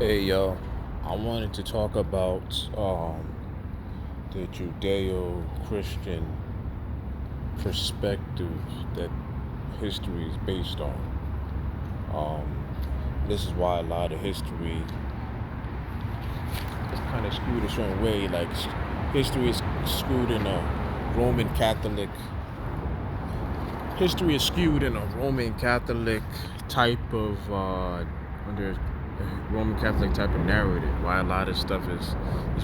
Hey yo, I wanted to talk about the Judeo-Christian perspective that history is based on. This is why a lot of history is kind of skewed a certain way. Like history is skewed in a Roman Catholic. History is skewed in a Roman Catholic type of under Roman Catholic type of narrative. Why a lot of stuff is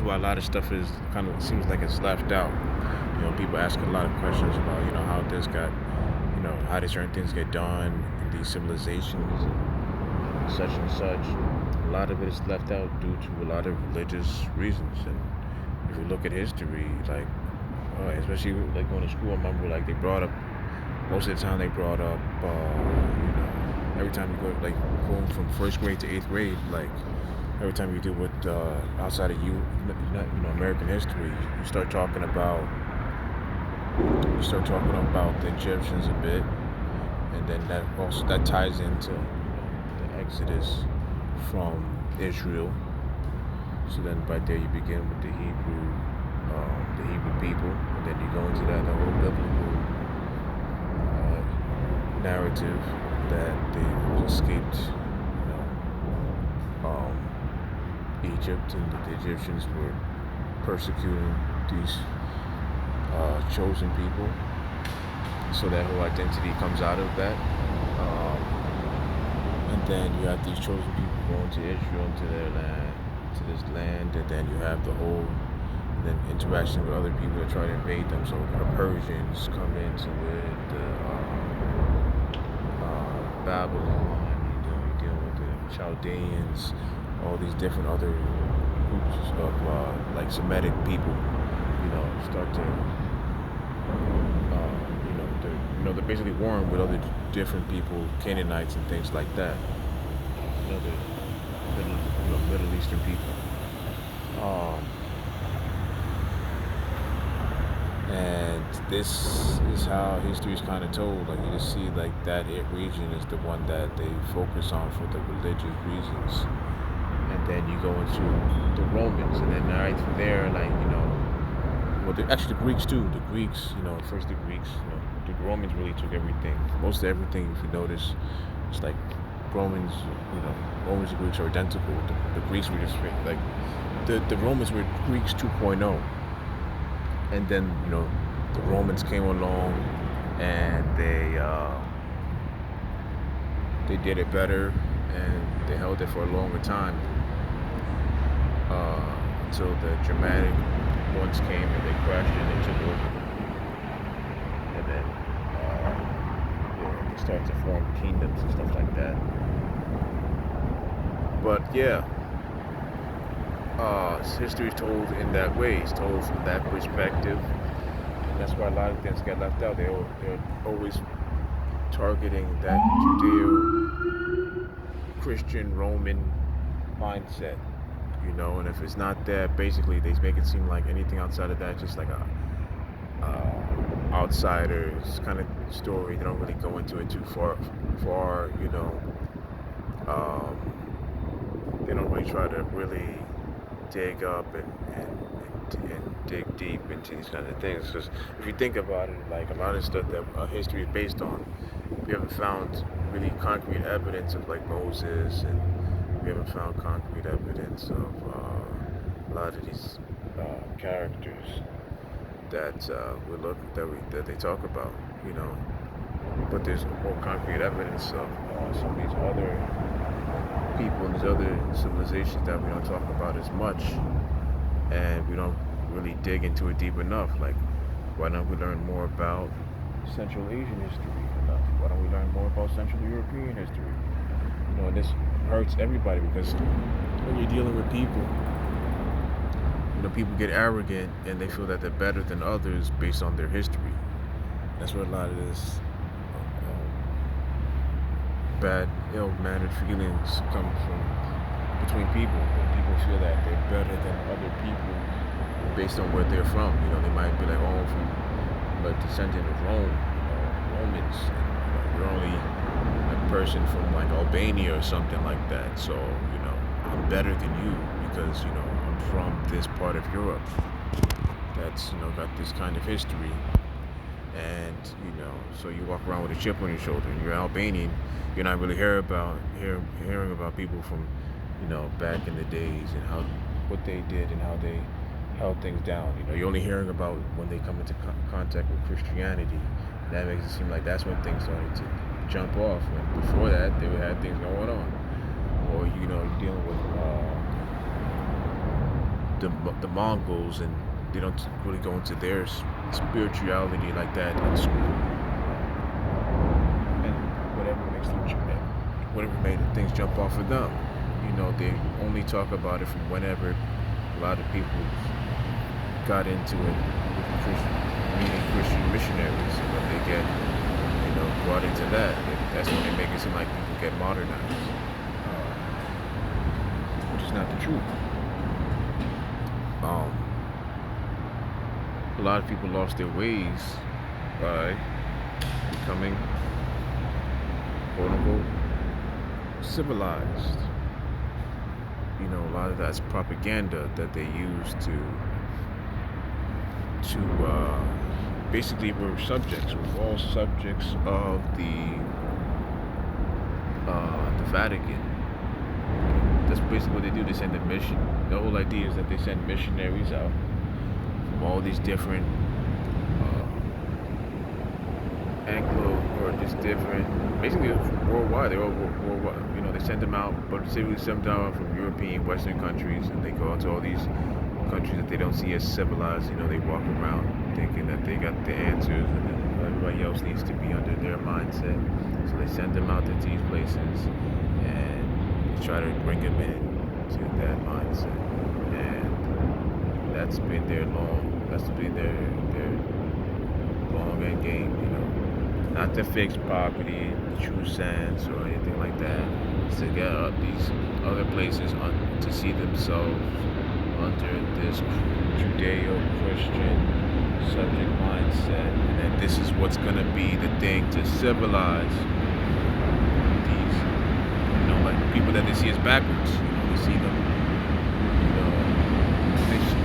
why a lot of stuff is kind of seems like it's left out. People ask a lot of questions about how this got, how did certain things get done in these civilizations and such and such. A lot of it is left out due to a lot of religious reasons. And if you look at history, like especially like going to school, I remember like they brought up most of the time they brought up, every time you go, like, going from first grade to eighth grade, like, every time you deal with outside of American history, you start talking about the Egyptians a bit, and then that ties into the Exodus from Israel. So then right there you begin with the Hebrew people, and then you go into the whole biblical narrative that they escaped, Egypt, and that the Egyptians were persecuting these chosen people. So that whole identity comes out of that. And then you have these chosen people going to Israel, to their land, to this land, and then you have the whole then interaction with other people that try to invade them. So the Persians come into it, Babylon, you deal with the Chaldeans, all these different other groups of like Semitic people, start to, they're basically warring with other different people, Canaanites and things like that, the Middle Eastern people. Um, and this is how history is kind of told. Like you just see, like that region is the one that they focus on for the religious reasons, and then you go into the Romans, and then right from there, like actually the Greeks too. The Greeks, first the Greeks, the Romans really took everything. Most of everything, if you notice, it's like Romans, Romans and Greeks are identical. The Greeks were just like the Romans were Greeks 2.0. And then the Romans came along and they did it better, and they held it for a longer time until the Germanic ones came and they crashed and they took over, and then they started to form kingdoms and stuff like that. But yeah, history is told in that way. It's told from that perspective. That's why a lot of things get left out. They're always targeting that Judeo-Christian Roman mindset, and if it's not that, basically they make it seem like anything outside of that just like a outsiders kind of story. They don't really go into it too far. Um, they don't really try to really dig up and dig deep into these kinds of things. Because if you think about it, like a lot of stuff that history is based on, we haven't found really concrete evidence of like Moses, and we haven't found concrete evidence of a lot of these characters that that they talk about, But there's more concrete evidence of some of these other people and these other civilizations that we don't talk about as much, and we don't really dig into it deep enough. Like, why don't we learn more about Central Asian history enough? Why don't we learn more about Central European history? And this hurts everybody because when you're dealing with people, people get arrogant and they feel that they're better than others based on their history. That's where a lot of this bad, ill-mannered feelings come from between people. When people feel that they're better than other people based on where they're from. They might be like, oh, I'm from a descendant of Rome, Romans. And, you're only a person from like Albania or something like that. So, I'm better than you because I'm from this part of Europe that's got this kind of history, and so you walk around with a chip on your shoulder, and you're Albanian. You're not really hearing about people from back in the days and how what they did and how they held things down. You're only hearing about when they come into contact with Christianity. That makes it seem like that's when things started to jump off. And before that, they had things going on. Or you're dealing with the Mongols, and they don't really go into their spirituality like that in school. And whatever made things jump off of them. They only talk about it from whenever a lot of people got into it with meeting Christian missionaries. And when they get brought into that, that's when they make it seem like people get modernized, which is not the truth. A lot of people lost their ways by becoming quote unquote civilized. A lot of that's propaganda that they use to basically we're all subjects of the Vatican. That's basically what they do. They send a mission. The whole idea is that they send missionaries out from all these different Anglo or just different, basically worldwide. They're all worldwide. They send them out, but typically send them out from European, Western countries, and they go out to all these countries that they don't see as civilized. They walk around thinking that they got the answers, and then everybody else needs to be under their mindset. So they send them out to these places, and they try to bring them in to that mindset. And that's been their long end game. Not to fix poverty, true sense, or anything like that. It's to get up these other places to see themselves under this Judeo-Christian subject mindset, and that this is what's going to be the thing to civilize these, like people that they see as backwards. They see them,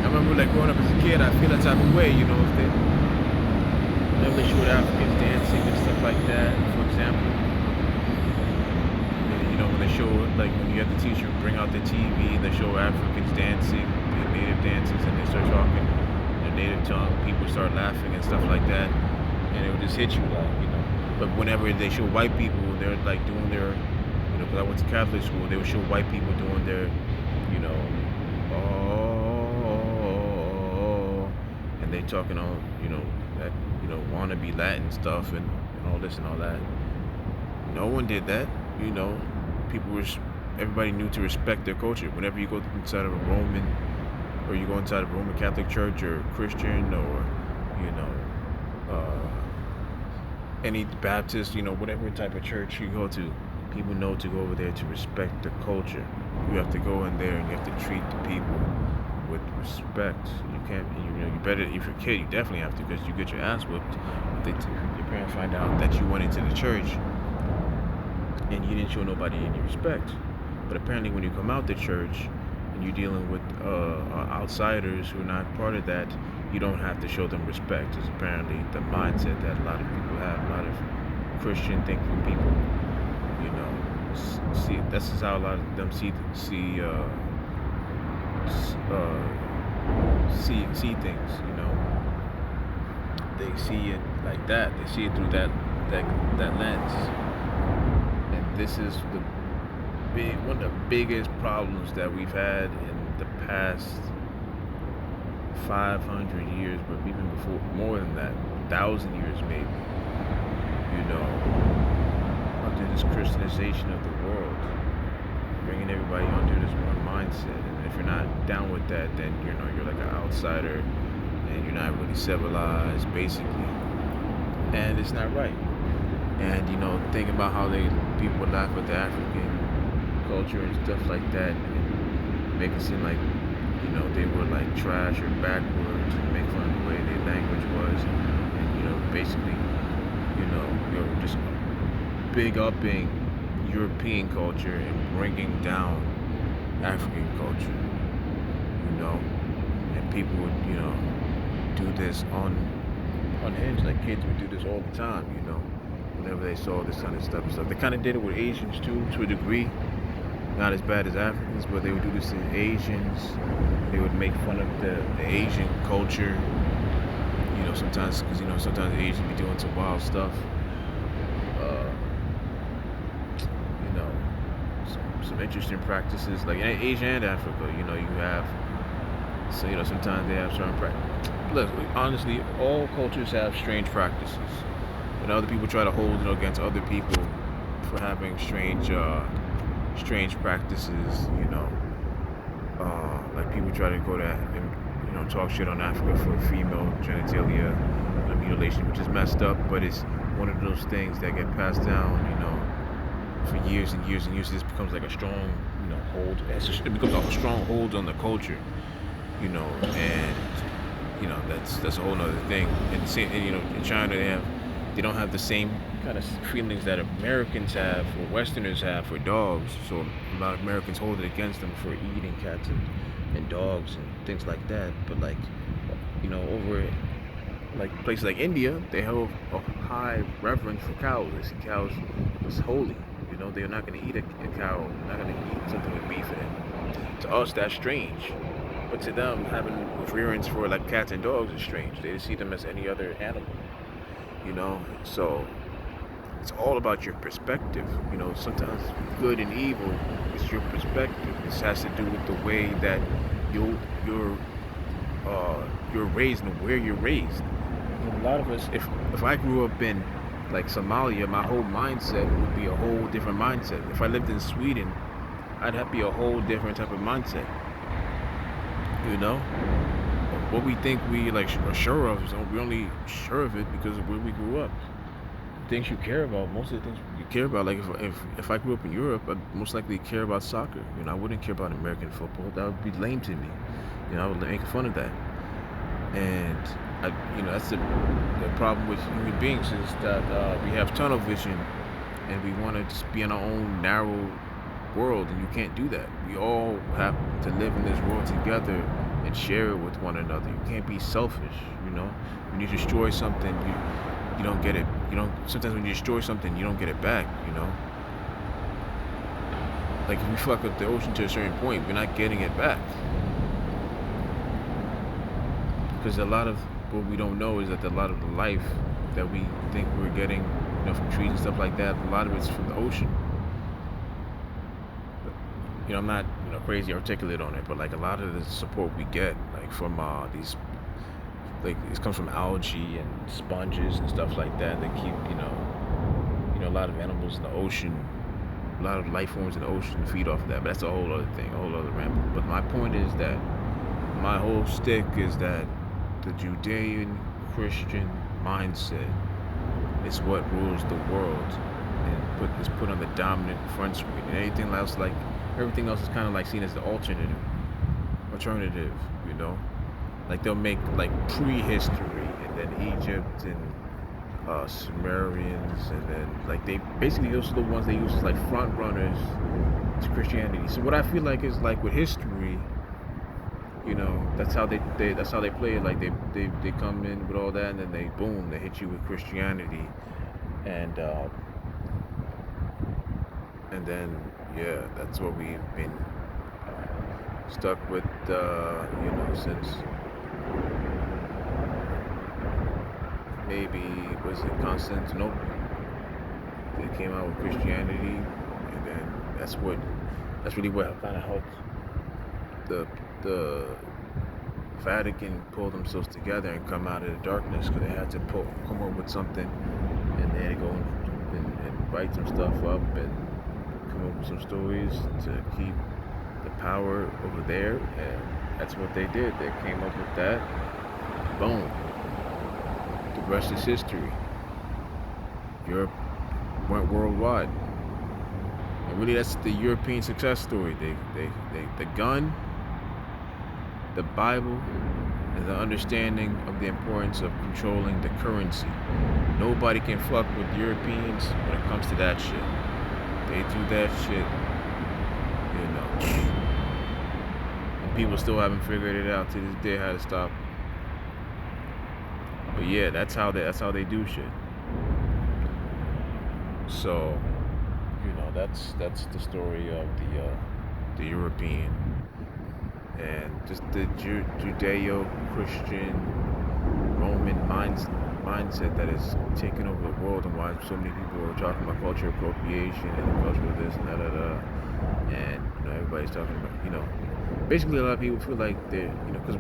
I remember like growing up as a kid, I feel that type of way, if they showed Africans dancing and stuff like that, for example. And, when they show, like when you have the teacher bring out the TV and they show Africans dancing, their native dances, and they start talking their native tongue, people start laughing and stuff like that, and it would just hit you But whenever they show white people, they're like doing their, because I went to Catholic school, they would show white people doing their, and they talking on, that, wannabe Latin stuff and all this and all that. No one did that, everybody knew to respect their culture. Whenever you go inside of a Roman, or you go inside of a Roman Catholic church or Christian or, any Baptist, whatever type of church you go to, people know to go over there to respect the culture. You have to go in there and you have to treat the people with respect. You can't, you better, if you're a kid, you definitely have to, because you get your ass whipped. Your parents find out that you went into the church and you didn't show nobody any respect. But apparently when you come out the church and you're dealing with outsiders who are not part of that, you don't have to show them respect. It's apparently the mindset that a lot of people have, a lot of Christian thinking people, see, this is how a lot of them see things, They see it like that. They see it through that lens. And this is one of the biggest problems that we've had in the past 500 years, but even before, more than that, 1,000 years maybe, under this Christianization of the world, bringing everybody under this one mindset. And if you're not down with that, then you're like an outsider, and you're not really civilized, basically. And it's not right. And think about how people would laugh at the African culture and stuff like that, and make it seem like they were like trash or backwards, and make fun of the way their language was, and basically you're just big upping European culture and bringing down African culture, you know, and people would, do this unhinged. Like kids would do this all the time, whenever they saw this kind of stuff and stuff. They kind of did it with Asians too, to a degree. Not as bad as Africans, but they would do this to Asians. They would make fun of the Asian culture, sometimes, because, sometimes the Asians be doing some wild stuff. Uh, you know, some interesting practices, like in Asia and Africa, you have, so, sometimes they have certain practices. Look, honestly, all cultures have strange practices. And other people try to hold it against other people for having strange practices, like people try to go to and talk shit on Africa for female genitalia mutilation, which is messed up, but it's one of those things that get passed down, for years and years and years. This becomes like a strong, hold. It becomes a strong hold on the culture, and that's a whole other thing. And in China they don't have the same kind of feelings that Americans have or Westerners have for dogs. So a lot of Americans hold it against them for eating cats and dogs and things like that. But like, over like places like India, they have a high reverence for cows. They see cows as holy. They're not going to eat a cow. They're not going to eat something with beef in it. To us, that's strange. But to them, having reverence for like cats and dogs is strange. They see them as any other animal. So it's all about your perspective. Sometimes good and evil is your perspective. This has to do with the way that you're raised and where you're raised. A lot of us, if I grew up in like Somalia, my whole mindset would be a whole different mindset. If I lived in Sweden, I'd have to be a whole different type of mindset. What we think we like are sure of, we're only sure of it because of where we grew up. Things you care about, most of the things you care about, like if I grew up in Europe, I'd most likely care about soccer. I wouldn't care about American football. That would be lame to me. I would make fun of that. And that's the problem with human beings, is that we have tunnel vision and we want to just be in our own narrow world, and you can't do that. We all have to live in this world together and share it with one another. You can't be selfish. When you destroy something, you don't get it. Sometimes when you destroy something, you don't get it back. Like if we fuck up the ocean to a certain point, we're not getting it back. Because a lot of what we don't know is that a lot of the life that we think we're getting, from trees and stuff like that, a lot of it's from the ocean. I'm not, crazy articulate on it, but like a lot of the support we get, like from these, like it comes from algae and sponges and stuff like that. They keep, a lot of animals in the ocean, a lot of life forms in the ocean feed off of that. But that's a whole other thing, a whole other ramble. But my point is that my whole stick is that the Judeo-Christian mindset is what rules the world and is put on the dominant front screen. And everything else is kind of like seen as the alternative, Like they'll make like prehistory and then Egypt and Sumerians, and then like they basically, those are the ones they use as like front runners to Christianity. So what I feel like is like with history, that's how they play it. Like they come in with all that, and then they hit you with Christianity, and then that's what we've been stuck with, since maybe, was it Constantinople? They came out with Christianity, and then that's really what kind of helped the Vatican pull themselves together and come out of the darkness, because they had to come up with something, and they had to go and write some stuff up and come up with some stories to keep the power over there, and that's what they did. They came up with that. Boom. The rest is history. Europe went worldwide. And really, that's the European success story. The gun, the Bible, and the understanding of the importance of controlling the currency. Nobody can fuck with Europeans when it comes to that shit. They do that shit, people still haven't figured it out to this day how to stop. But yeah, that's how they do shit. So, that's the story of the European and just the Judeo-Christian Roman mindset that is taking over the world, and why so many people are talking about culture appropriation and cultural this and that, and everybody's talking about, basically a lot of people feel like they're, because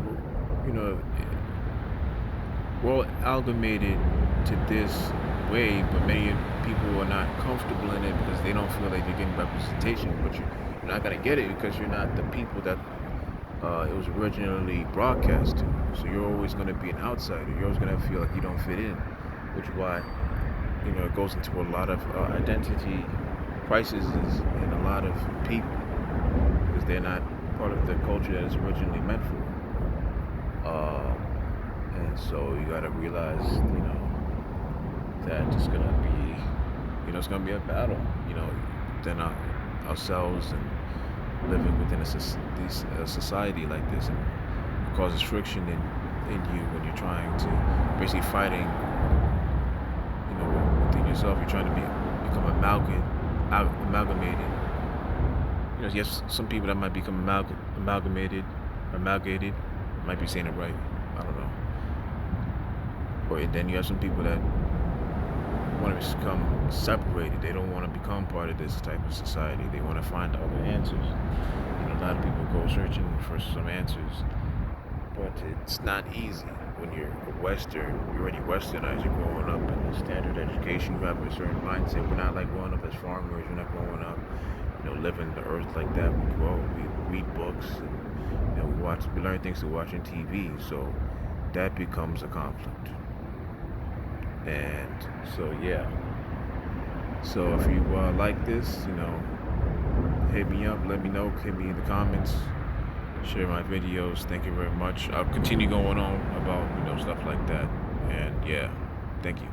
we're all amalgamated to this way, but many people are not comfortable in it because they don't feel like they're getting representation. But you're not gonna get it because you're not the people that it was originally broadcast to. So you're always gonna be an outsider. You're always gonna feel like you don't fit in, which is why it goes into a lot of identity crises in a lot of people because they're not part of the culture that it's originally meant for. And so you gotta realize, that it's gonna be, it's gonna be a battle, within ourselves and living within a society like this, and it causes friction in you when you're trying to basically fighting, within yourself. You're trying to become amalgamated. Yes, some people that might become amalgamated, might be saying it right. I don't know. Or then you have some people that want to become separated. They don't want to become part of this type of society. They want to find other answers. A lot of people go searching for some answers, but it's not easy when you're Western. You're already Westernized. You're growing up in a standard education. You have a certain mindset. We're not like growing up as farmers. We're not growing up, living the earth like that. We grow. We read books. And, we learn things through watching TV. So that becomes a conflict. And so yeah. So if you like this, hit me up, let me know, hit me in the comments, share my videos. Thank you very much. I'll continue going on about stuff like that. And yeah, thank you.